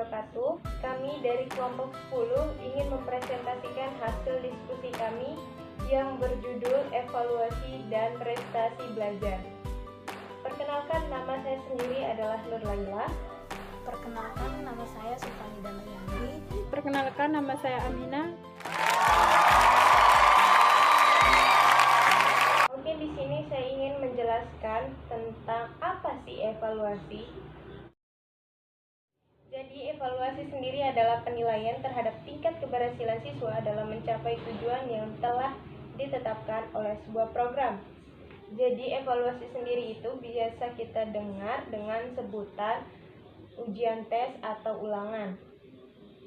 wabarakatuh. Kami dari kelompok 10 ingin mempresentasikan hasil diskusi kami yang berjudul Evaluasi dan Prestasi Belajar. Perkenalkan, nama saya sendiri adalah Nur Laila. Perkenalkan, nama saya Sufani Damayani. Perkenalkan, nama saya Amina. Oke, di sini saya ingin menjelaskan tentang apa sih evaluasi. Jadi, evaluasi sendiri adalah penilaian terhadap tingkat keberhasilan siswa dalam mencapai tujuan yang telah ditetapkan oleh sebuah program. Jadi, evaluasi sendiri itu biasa kita dengar dengan sebutan ujian tes atau ulangan.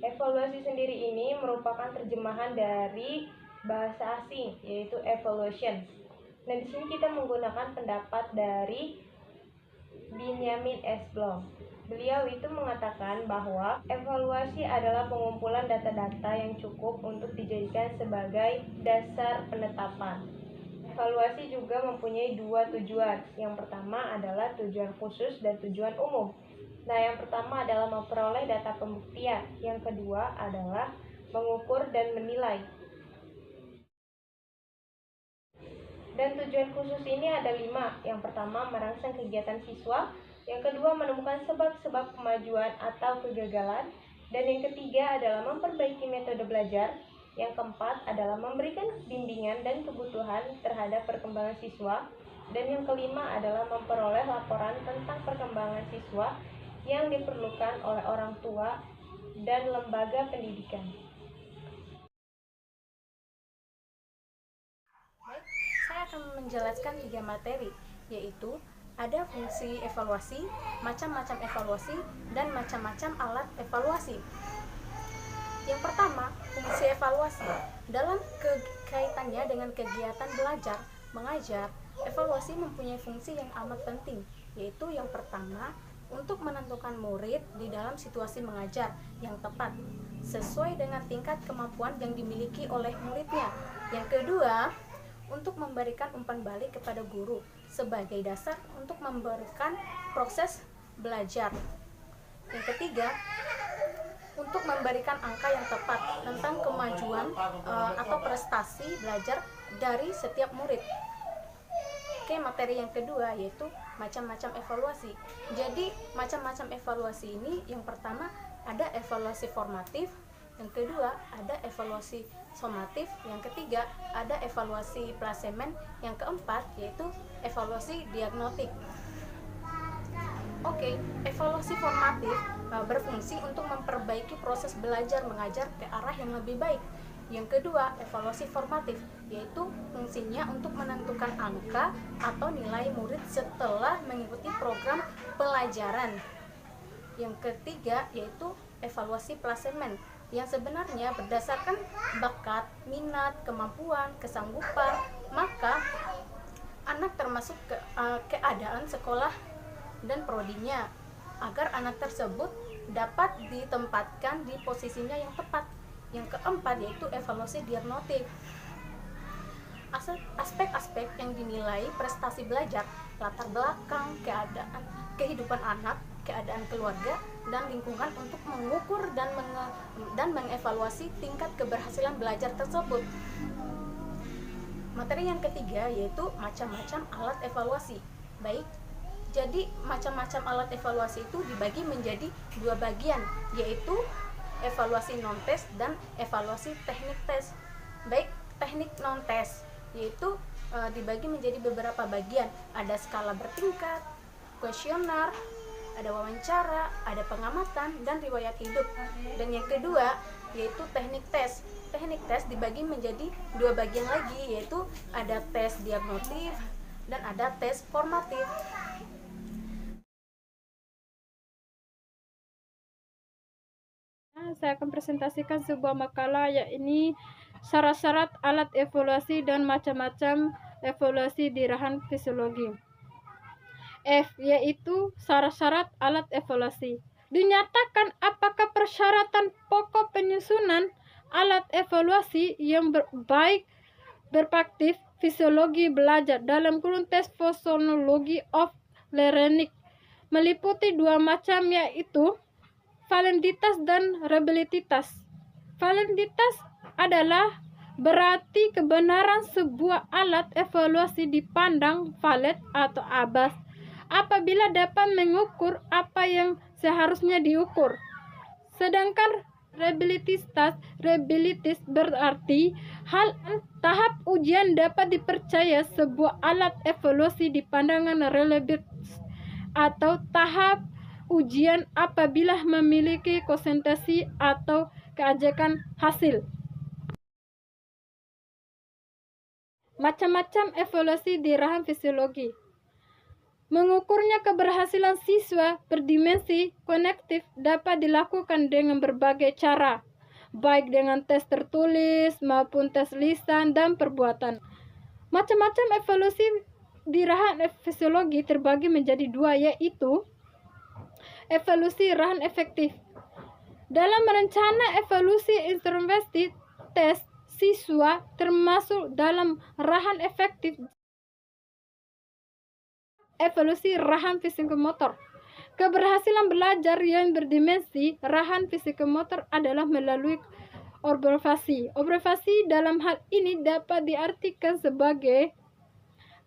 Evaluasi sendiri ini merupakan terjemahan dari bahasa asing, yaitu evaluation. Nah, di sini kita menggunakan pendapat dari Benjamin S. Bloom. Beliau itu mengatakan bahwa evaluasi adalah pengumpulan data-data yang cukup untuk dijadikan sebagai dasar penetapan. Evaluasi juga mempunyai dua tujuan. Yang pertama adalah tujuan khusus dan tujuan umum. Nah, yang pertama adalah memperoleh data pembuktian. Yang kedua adalah mengukur dan menilai. Dan tujuan khusus ini ada 5. Yang pertama, merangsang kegiatan siswa. Yang kedua, menemukan sebab-sebab kemajuan atau kegagalan. Dan yang ketiga adalah memperbaiki metode belajar. Yang keempat adalah memberikan bimbingan dan kebutuhan terhadap perkembangan siswa. Dan yang kelima adalah memperoleh laporan tentang perkembangan siswa yang diperlukan oleh orang tua dan lembaga pendidikan. Saya akan menjelaskan 3 materi, yaitu ada fungsi evaluasi, macam-macam evaluasi, dan macam-macam alat evaluasi. Yang pertama, fungsi evaluasi. Dalam kaitannya dengan kegiatan belajar, mengajar, evaluasi mempunyai fungsi yang amat penting, yaitu yang pertama, untuk menentukan murid di dalam situasi mengajar yang tepat, sesuai dengan tingkat kemampuan yang dimiliki oleh muridnya. Yang kedua, untuk memberikan umpan balik kepada guru sebagai dasar untuk memberikan proses belajar. Yang ketiga, untuk memberikan angka yang tepat tentang kemajuan atau prestasi belajar dari setiap murid. Oke, materi yang kedua yaitu macam-macam evaluasi. Jadi, macam-macam evaluasi ini yang pertama ada evaluasi formatif, yang kedua ada evaluasi somatif, yang ketiga ada evaluasi plasemen, yang keempat yaitu evaluasi diagnostik. Oke, evaluasi formatif berfungsi untuk memperbaiki proses belajar mengajar ke arah yang lebih baik. Yang kedua, evaluasi formatif, yaitu fungsinya untuk menentukan angka atau nilai murid setelah mengikuti program pelajaran. Yang ketiga yaitu evaluasi plasemen, yang sebenarnya berdasarkan bakat, minat, kemampuan, kesanggupan, maka anak termasuk keadaan sekolah dan prodinya, agar anak tersebut dapat ditempatkan di posisinya yang tepat. Yang keempat yaitu evaluasi diagnostik. Aspek-aspek yang dinilai prestasi belajar, latar belakang, keadaan, kehidupan anak, keadaan keluarga, dan lingkungan untuk mengukur dan mengevaluasi tingkat keberhasilan belajar tersebut. Materi yang ketiga yaitu macam-macam alat evaluasi. Baik, jadi macam-macam alat evaluasi itu dibagi menjadi 2 bagian, yaitu evaluasi non-tes dan evaluasi teknik tes. Baik, teknik non-tes yaitu dibagi menjadi beberapa bagian. Ada skala bertingkat, kuesioner, ada wawancara, ada pengamatan, dan riwayat hidup. Dan yang kedua yaitu teknik tes. Teknik tes dibagi menjadi 2 bagian lagi, yaitu ada tes diagnostik dan ada tes formatif. Saya akan presentasikan sebuah makalah, yakni syarat-syarat alat evaluasi dan macam-macam evaluasi di ranah fisiologi. F, yaitu syarat-syarat alat evaluasi. Dinyatakan apakah persyaratan pokok penyusunan alat evaluasi yang baik berpraktik fisiologi belajar dalam kurun tes Phonology of Learning meliputi 2 macam, yaitu Validitas dan reliabilitas. Validitas adalah berarti kebenaran sebuah alat evaluasi dipandang valid atau abas apabila dapat mengukur apa yang seharusnya diukur. Sedangkan reliabilitas berarti tahap ujian dapat dipercaya sebuah alat evaluasi di pandangan reliabilitas atau tahap ujian apabila memiliki konsistensi atau keajakan hasil. Macam-macam evaluasi di rahang fisiologi. Mengukurnya keberhasilan siswa berdimensi kognitif dapat dilakukan dengan berbagai cara, baik dengan tes tertulis maupun tes lisan dan perbuatan. Macam-macam evaluasi di rahang fisiologi terbagi menjadi dua, yaitu evaluasi rahang efektif. Dalam rencana evaluasi intervensi tes siswa termasuk dalam rahang efektif evaluasi rahang psikomotor. Keberhasilan belajar yang berdimensi rahang psikomotor adalah melalui observasi. Observasi dalam hal ini dapat diartikan sebagai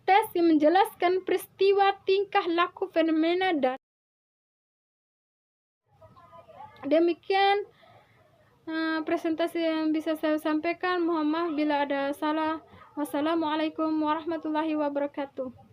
tes yang menjelaskan peristiwa, tingkah laku, fenomena, dan demikian presentasi yang bisa saya sampaikan. Mohon maaf bila ada salah. Wassalamualaikum warahmatullahi wabarakatuh.